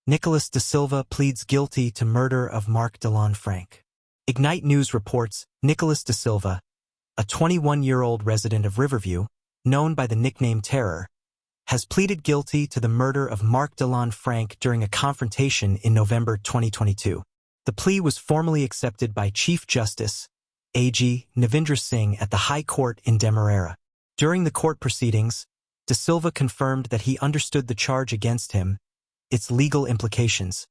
Nicholas da Silva pleads guilty to murder of Mark DeLon Frank. Ignite News reports Nicholas da Silva, a 21-year-old resident of Riverview, known by the nickname Terror, has pleaded guilty to the murder of Mark DeLon Frank during a confrontation in November 2022. The plea was formally accepted by Chief Justice A.G. Navindra Singh at the High Court in Demerara. During the court proceedings, da Silva confirmed that he understood the charge against him, its legal implications,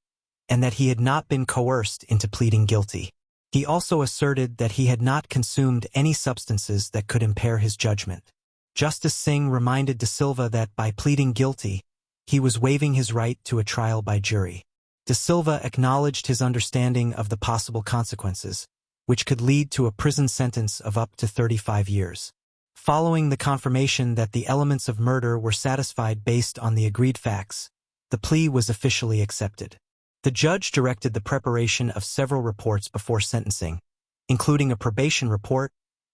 and that he had not been coerced into pleading guilty. He also asserted that he had not consumed any substances that could impair his judgment. Justice Singh reminded da Silva that by pleading guilty, he was waiving his right to a trial by jury. Da Silva acknowledged his understanding of the possible consequences, which could lead to a prison sentence of up to 35 years. Following the confirmation that the elements of murder were satisfied based on the agreed facts, the plea was officially accepted. The judge directed the preparation of several reports before sentencing, including a probation report,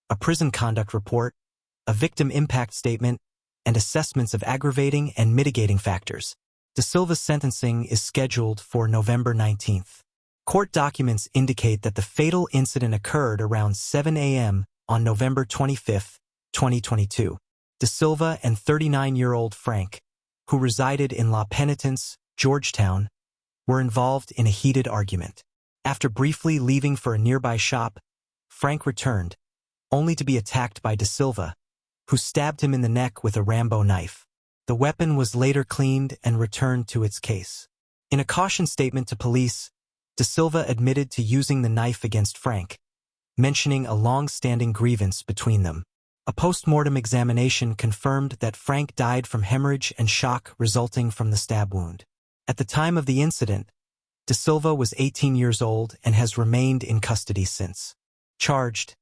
a prison conduct report, a victim impact statement, and assessments of aggravating and mitigating factors. Da Silva's sentencing is scheduled for November 19th. Court documents indicate that the fatal incident occurred around 7 a.m. on November 25, 2022. Da Silva and 39-year-old Frank, who resided in La Penitence, Georgetown, were involved in a heated argument. After briefly leaving for a nearby shop, Frank returned, only to be attacked by da Silva, who stabbed him in the neck with a Rambo knife. The weapon was later cleaned and returned to its case. In a caution statement to police, da Silva admitted to using the knife against Frank, mentioning a long-standing grievance between them. A post-mortem examination confirmed that Frank died from hemorrhage and shock resulting from the stab wound. At the time of the incident, da Silva was 18 years old and has remained in custody since. Charged: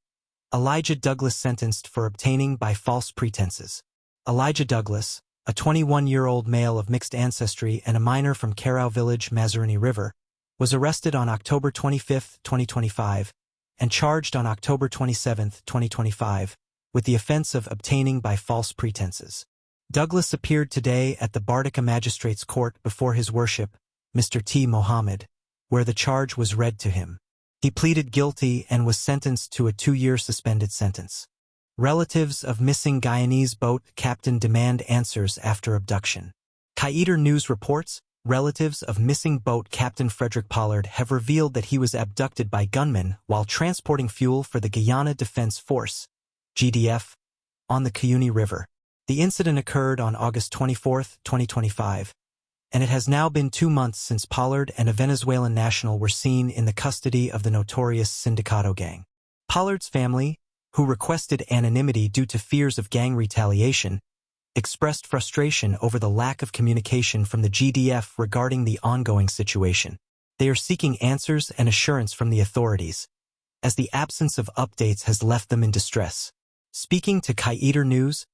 Elijah Douglas sentenced for obtaining by false pretenses. Elijah Douglas, a 21-year-old male of mixed ancestry and a minor from Carrow Village, Mazaruni River, was arrested on October 25, 2025, and charged on October 27, 2025, with the offense of obtaining by false pretenses. Douglas appeared today at the Bardaka Magistrates Court before his worship, Mr. T. Mohammed, where the charge was read to him. He pleaded guilty and was sentenced to a 2-year suspended sentence. Relatives of missing Guyanese boat captain demand answers after abduction. Guyana News reports, relatives of missing boat captain Frederick Pollard have revealed that he was abducted by gunmen while transporting fuel for the Guyana Defense Force, GDF, on the Cuyuni River. The incident occurred on August 24, 2025, and it has now been 2 months since Pollard and a Venezuelan national were seen in the custody of the notorious Sindicato gang. Pollard's family, who requested anonymity due to fears of gang retaliation, expressed frustration over the lack of communication from the GDF regarding the ongoing situation. They are seeking answers and assurance from the authorities, as the absence of updates has left them in distress. Speaking to Guyana News,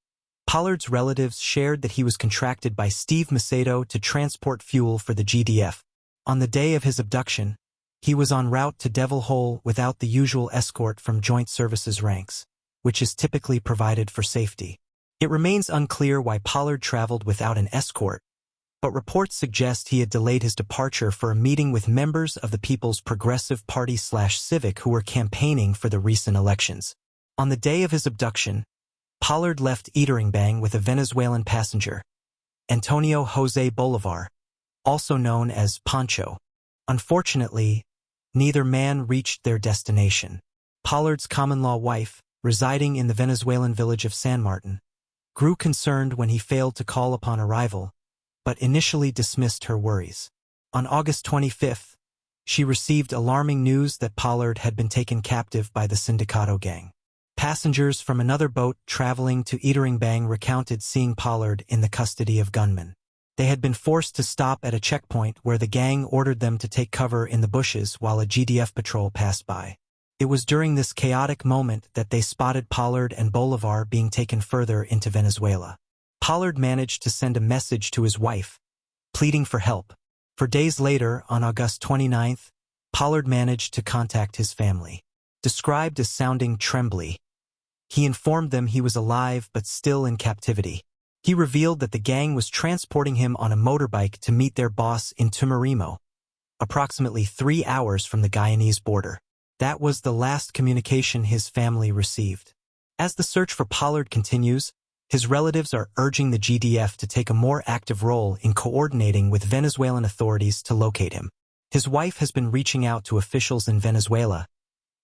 Pollard's relatives shared that he was contracted by Steve Macedo to transport fuel for the GDF. On the day of his abduction, he was en route to Devil Hole without the usual escort from Joint Services ranks, which is typically provided for safety. It remains unclear why Pollard traveled without an escort, but reports suggest he had delayed his departure for a meeting with members of the People's Progressive Party/Civic who were campaigning for the recent elections. On the day of his abduction, Pollard left Iterangbang with a Venezuelan passenger, Antonio José Bolivar, also known as Pancho. Unfortunately, neither man reached their destination. Pollard's common-law wife, residing in the Venezuelan village of San Martin, grew concerned when he failed to call upon arrival, but initially dismissed her worries. On August 25th, she received alarming news that Pollard had been taken captive by the Sindicato gang. Passengers from another boat traveling to Iterangbang recounted seeing Pollard in the custody of gunmen. They had been forced to stop at a checkpoint where the gang ordered them to take cover in the bushes while a GDF patrol passed by. It was during this chaotic moment that they spotted Pollard and Bolivar being taken further into Venezuela. Pollard managed to send a message to his wife, pleading for help. For days later, on August 29th, Pollard managed to contact his family. Described as sounding trembly, he informed them he was alive but still in captivity. He revealed that the gang was transporting him on a motorbike to meet their boss in Tumarimo, approximately 3 hours from the Guyanese border. That was the last communication his family received. As the search for Pollard continues, his relatives are urging the GDF to take a more active role in coordinating with Venezuelan authorities to locate him. His wife has been reaching out to officials in Venezuela,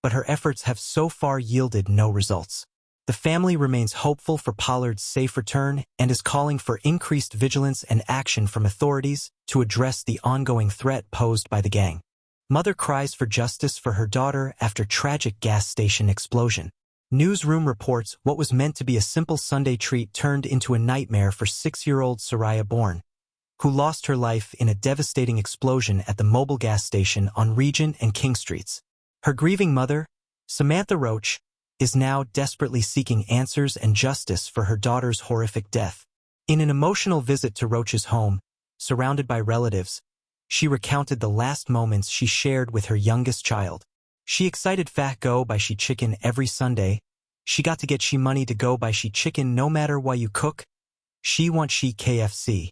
but her efforts have so far yielded no results. The family remains hopeful for Pollard's safe return and is calling for increased vigilance and action from authorities to address the ongoing threat posed by the gang. Mother cries for justice for her daughter after tragic gas station explosion. Newsroom reports what was meant to be a simple Sunday treat turned into a nightmare for 6-year-old Soraya Bourne, who lost her life in a devastating explosion at the mobile gas station on Regent and King Streets. Her grieving mother, Samantha Roach, is now desperately seeking answers and justice for her daughter's horrific death. In an emotional visit to Roach's home, surrounded by relatives, she recounted the last moments she shared with her youngest child. She excited fat go buy she chicken every Sunday. She got to get she money to go buy she chicken no matter what you cook. She want she KFC,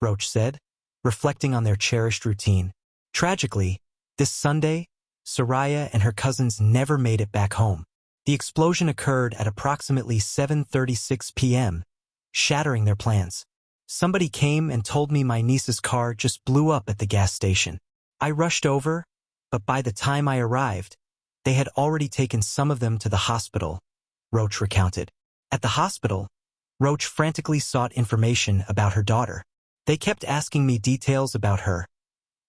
Roach said, reflecting on their cherished routine. Tragically, this Sunday, Soraya and her cousins never made it back home. The explosion occurred at approximately 7:36 p.m., shattering their plans. Somebody came and told me my niece's car just blew up at the gas station. I rushed over, but by the time I arrived, they had already taken some of them to the hospital, Roach recounted. At the hospital, Roach frantically sought information about her daughter. They kept asking me details about her.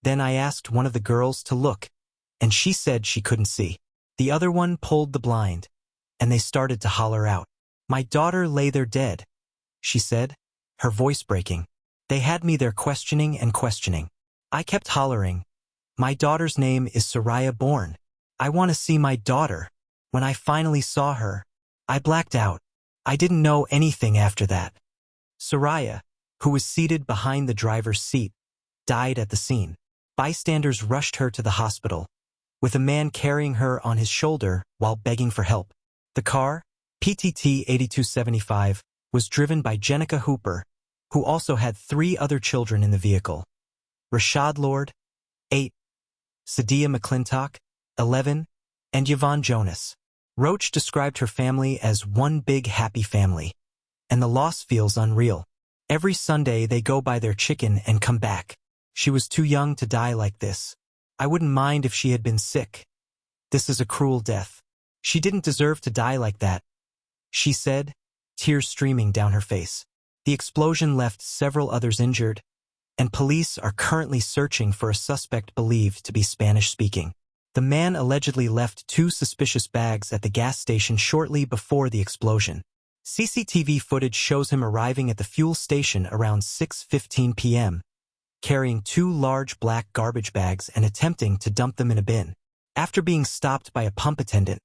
Then I asked one of the girls to look, and she said she couldn't see. The other one pulled the blind, and they started to holler out. My daughter lay there dead, she said, her voice breaking. They had me there questioning and questioning. I kept hollering, my daughter's name is Soraya Bourne. I want to see my daughter. When I finally saw her, I blacked out. I didn't know anything after that. Soraya, who was seated behind the driver's seat, died at the scene. Bystanders rushed her to the hospital, with a man carrying her on his shoulder while begging for help. The car, PTT 8275, was driven by Jenica Hooper, who also had 3 other children in the vehicle. Rashad Lord, 8, Sadia McClintock, 11, and Yvonne Jonas. Roach described her family as one big happy family, and the loss feels unreal. Every Sunday they go buy their chicken and come back. She was too young to die like this. I wouldn't mind if she had been sick. This is a cruel death. She didn't deserve to die like that, she said, tears streaming down her face. The explosion left several others injured, and police are currently searching for a suspect believed to be Spanish-speaking. The man allegedly left 2 suspicious bags at the gas station shortly before the explosion. CCTV footage shows him arriving at the fuel station around 6:15 p.m., carrying 2 large black garbage bags and attempting to dump them in a bin. After being stopped by a pump attendant,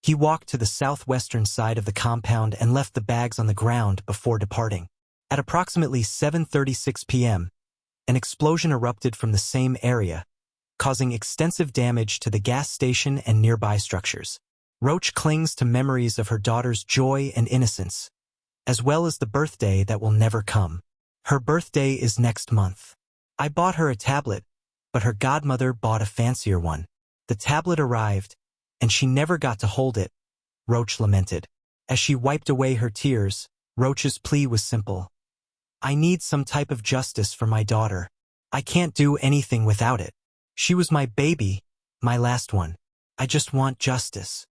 he walked to the southwestern side of the compound and left the bags on the ground before departing. At approximately 7:36 p.m., an explosion erupted from the same area, causing extensive damage to the gas station and nearby structures. Roach clings to memories of her daughter's joy and innocence, as well as the birthday that will never come. Her birthday is next month. I bought her a tablet, but her godmother bought a fancier one. The tablet arrived, and she never got to hold it, Roach lamented. As she wiped away her tears, Roach's plea was simple. I need some type of justice for my daughter. I can't do anything without it. She was my baby, my last one. I just want justice.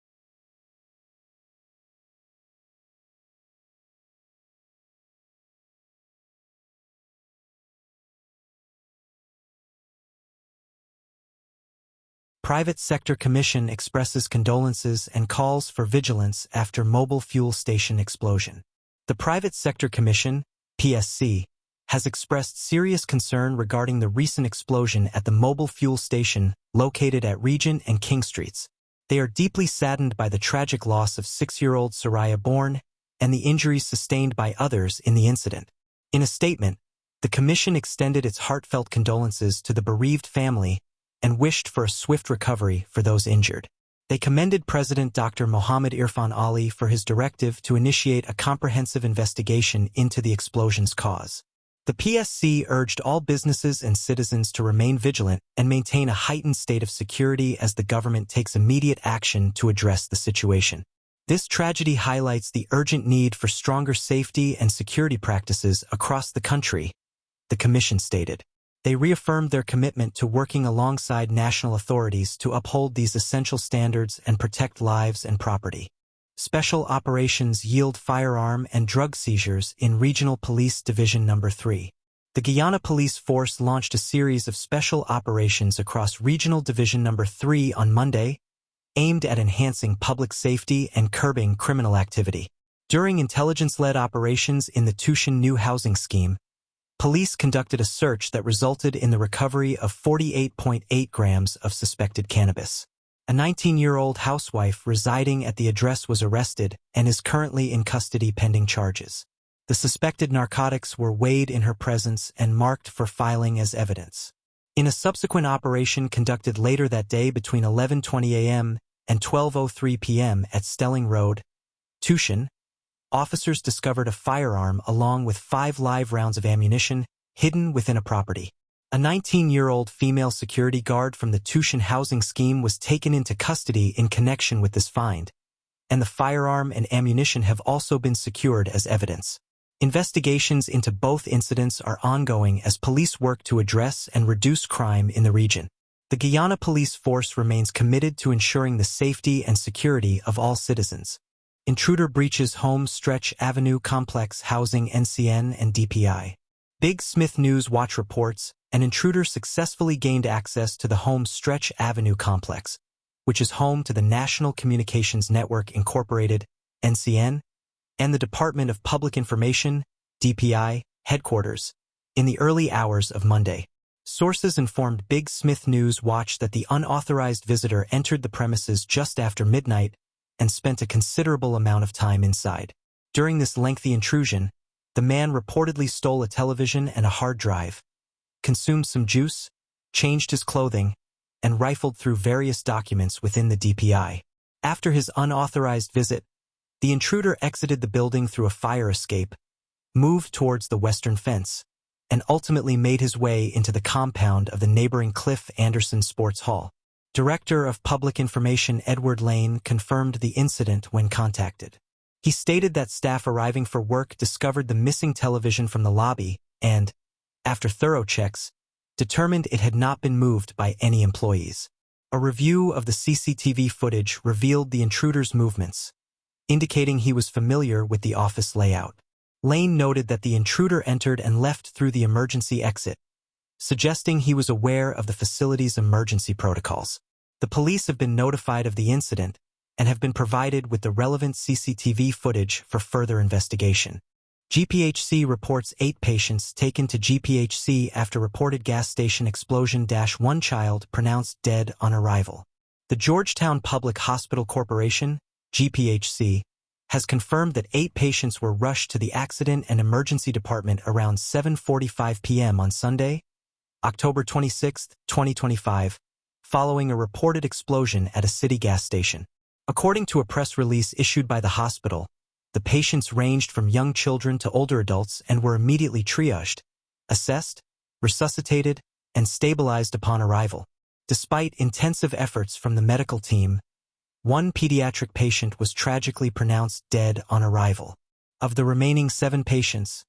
Private Sector Commission expresses condolences and calls for vigilance after mobile fuel station explosion. The Private Sector Commission, PSC, has expressed serious concern regarding the recent explosion at the mobile fuel station located at Regent and King Streets. They are deeply saddened by the tragic loss of 6-year-old Soraya Bourne and the injuries sustained by others in the incident. In a statement, the Commission extended its heartfelt condolences to the bereaved family and wished for a swift recovery for those injured. They commended President Dr. Mohammed Irfan Ali for his directive to initiate a comprehensive investigation into the explosion's cause. The PSC urged all businesses and citizens to remain vigilant and maintain a heightened state of security as the government takes immediate action to address the situation. This tragedy highlights the urgent need for stronger safety and security practices across the country, the Commission stated. They reaffirmed their commitment to working alongside national authorities to uphold these essential standards and protect lives and property. Special operations yield firearm and drug seizures in Regional Police Division No. 3. The Guyana Police Force launched a series of special operations across Regional Division No. 3 on Monday, aimed at enhancing public safety and curbing criminal activity. During intelligence-led operations in the Tushin New Housing Scheme, police conducted a search that resulted in the recovery of 48.8 grams of suspected cannabis. A 19-year-old housewife residing at the address was arrested and is currently in custody pending charges. The suspected narcotics were weighed in her presence and marked for filing as evidence. In a subsequent operation conducted later that day between 11:20 a.m. and 12:03 p.m. at Stelling Road, Tushin, officers discovered a firearm along with 5 live rounds of ammunition hidden within a property. A 19-year-old female security guard from the Tushin housing scheme was taken into custody in connection with this find, and the firearm and ammunition have also been secured as evidence. Investigations into both incidents are ongoing as police work to address and reduce crime in the region. The Guyana Police Force remains committed to ensuring the safety and security of all citizens. Intruder breaches Home Stretch Avenue Complex housing NCN and DPI. Big Smith News Watch reports an intruder successfully gained access to the Home Stretch Avenue Complex, which is home to the National Communications Network Incorporated, NCN, and the Department of Public Information, DPI, headquarters, in the early hours of Monday. Sources informed Big Smith News Watch that the unauthorized visitor entered the premises just after midnight and spent a considerable amount of time inside. During this lengthy intrusion, the man reportedly stole a television and a hard drive, consumed some juice, changed his clothing, and rifled through various documents within the DPI. After his unauthorized visit, the intruder exited the building through a fire escape, moved towards the western fence, and ultimately made his way into the compound of the neighboring Cliff Anderson Sports Hall. Director of Public Information Edward Lane confirmed the incident when contacted. He stated that staff arriving for work discovered the missing television from the lobby and, after thorough checks, determined it had not been moved by any employees. A review of the CCTV footage revealed the intruder's movements, indicating he was familiar with the office layout. Lane noted that the intruder entered and left through the emergency exit, suggesting he was aware of the facility's emergency protocols. The police have been notified of the incident and have been provided with the relevant CCTV footage for further investigation. GPHC reports 8 patients taken to GPHC after reported gas station explosion. One child pronounced dead on arrival. The Georgetown Public Hospital Corporation, GPHC, has confirmed that 8 patients were rushed to the Accident and Emergency Department around 7:45 p.m. on Sunday, October 26, 2025, following a reported explosion at a city gas station. According to a press release issued by the hospital, the patients ranged from young children to older adults and were immediately triaged, assessed, resuscitated, and stabilized upon arrival. Despite intensive efforts from the medical team, 1 pediatric patient was tragically pronounced dead on arrival. Of the remaining 7 patients,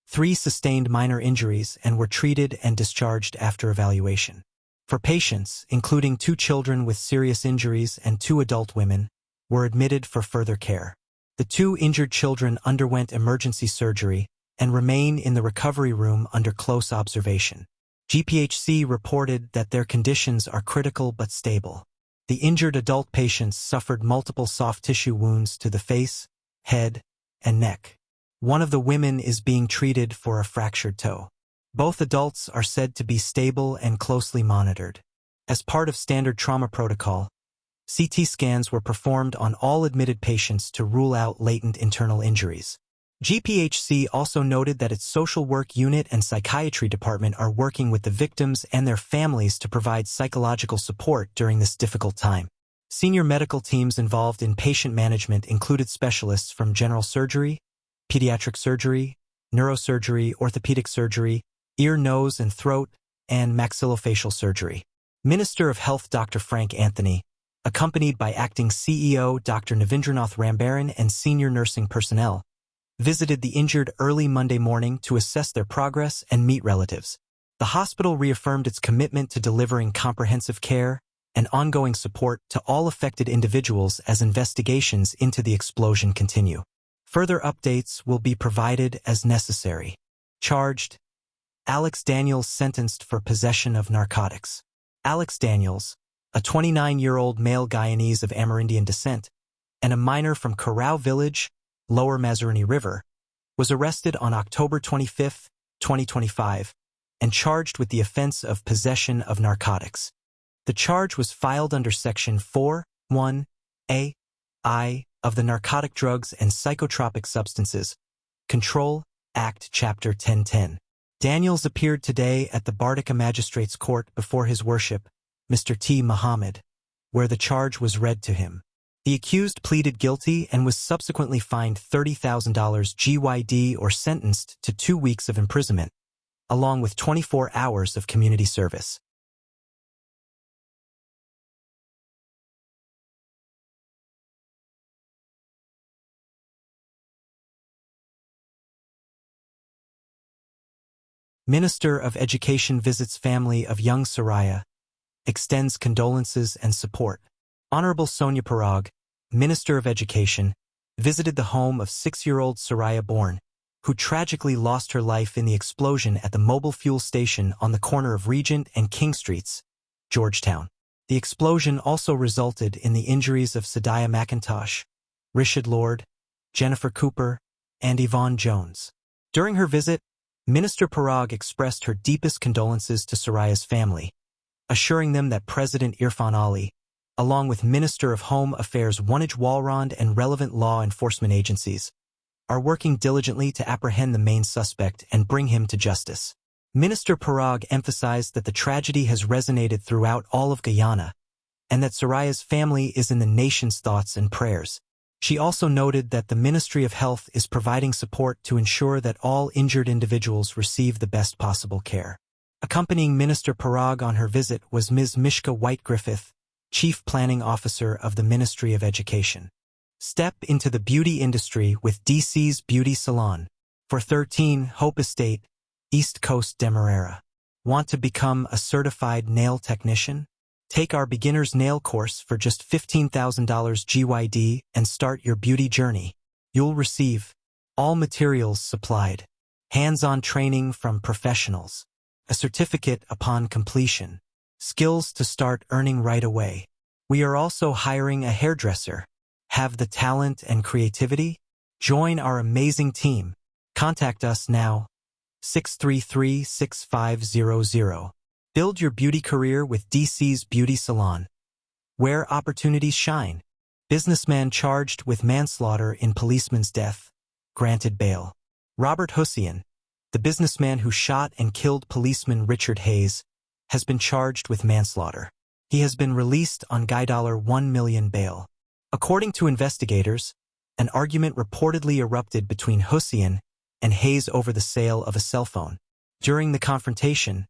3 sustained minor injuries and were treated and discharged after evaluation. For patients, including 2 children with serious injuries and 2 adult women, were admitted for further care. The 2 injured children underwent emergency surgery and remain in the recovery room under close observation. GPHC reported that their conditions are critical but stable. The injured adult patients suffered multiple soft tissue wounds to the face, head, and neck. One of the women is being treated for a fractured toe. Both adults are said to be stable and closely monitored. As part of standard trauma protocol, CT scans were performed on all admitted patients to rule out latent internal injuries. GPHC also noted that its social work unit and psychiatry department are working with the victims and their families to provide psychological support during this difficult time. Senior medical teams involved in patient management included specialists from general surgery, pediatric surgery, neurosurgery, orthopedic surgery, ear, nose, and throat, and maxillofacial surgery. Minister of Health Dr. Frank Anthony, accompanied by acting CEO Dr. Navindranath Rambaran and senior nursing personnel, visited the injured early Monday morning to assess their progress and meet relatives. The hospital reaffirmed its commitment to delivering comprehensive care and ongoing support to all affected individuals as investigations into the explosion continue. Further updates will be provided as necessary. Charged: Alex Daniels sentenced for possession of narcotics. Alex Daniels, a 29-year-old male Guyanese of Amerindian descent, and a minor from Corral Village, Lower Mazaruni River, was arrested on October 25, 2025, and charged with the offense of possession of narcotics. The charge was filed under Section 4(1)(a)(I) of the Narcotic Drugs and Psychotropic Substances Control Act, Chapter 1010. Daniels appeared today at the Bardika Magistrates Court before His Worship, Mr. T. Muhammad, where the charge was read to him. The accused pleaded guilty and was subsequently fined $30,000 GYD or sentenced to 2 weeks of imprisonment, along with 24 hours of community service. Minister of Education visits family of young Soraya, extends condolences and support. Honorable Sonia Parag, Minister of Education, visited the home of 6-year-old Soraya Bourne, who tragically lost her life in the explosion at the mobile fuel station on the corner of Regent and King Streets, Georgetown. The explosion also resulted in the injuries of Sadiya McIntosh, Rishad Lord, Jennifer Cooper, and Yvonne Jones. During her visit, Minister Parag expressed her deepest condolences to Soraya's family, assuring them that President Irfan Ali, along with Minister of Home Affairs Wanaj Walrond and relevant law enforcement agencies, are working diligently to apprehend the main suspect and bring him to justice. Minister Parag emphasized that the tragedy has resonated throughout all of Guyana, and that Soraya's family is in the nation's thoughts and prayers. She also noted that the Ministry of Health is providing support to ensure that all injured individuals receive the best possible care. Accompanying Minister Parag on her visit was Ms. Mishka White-Griffith, Chief Planning Officer of the Ministry of Education. Step into the beauty industry with DC's Beauty Salon for 13 Hope Estate, East Coast Demerara. Want to become a certified nail technician? Take our beginner's nail course for just $15,000 GYD and start your beauty journey. You'll receive all materials supplied, hands-on training from professionals, a certificate upon completion, skills to start earning right away. We are also hiring a hairdresser. Have the talent and creativity? Join our amazing team. Contact us now. 633-6500. Build your beauty career with DC's Beauty Salon, where opportunities shine. Businessman charged with manslaughter in policeman's death, granted bail. Robert Hussein, the businessman who shot and killed policeman Richard Hayes, has been charged with manslaughter. He has been released on $1 million bail. According to investigators, an argument reportedly erupted between Hussein and Hayes over the sale of a cell phone. During the confrontation,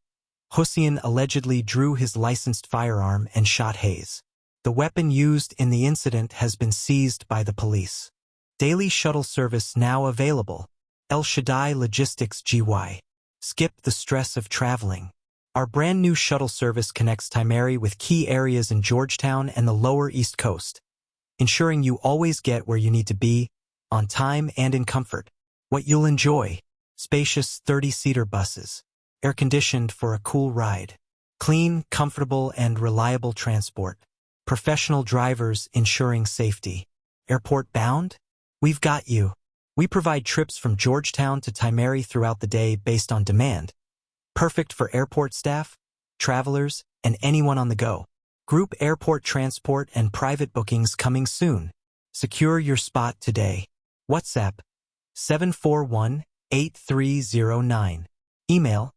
Hussein allegedly drew his licensed firearm and shot Hayes. The weapon used in the incident has been seized by the police. Daily shuttle service now available. El Shaddai Logistics GY. Skip the stress of traveling. Our brand new shuttle service connects Timeri with key areas in Georgetown and the Lower East Coast, ensuring you always get where you need to be, on time and in comfort. What you'll enjoy: spacious 30-seater buses, air-conditioned for a cool ride, clean, comfortable, and reliable transport, professional drivers ensuring safety. Airport bound? We've got you. We provide trips from Georgetown to Timeri throughout the day based on demand, perfect for airport staff, travelers, and anyone on the go. Group airport transport and private bookings coming soon. Secure your spot today. WhatsApp 741-8309. Email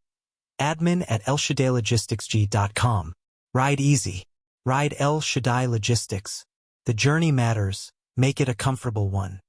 admin@elshadaylogisticsg.com. Ride easy. Ride El Shaddai Logistics. The journey matters, make it a comfortable one.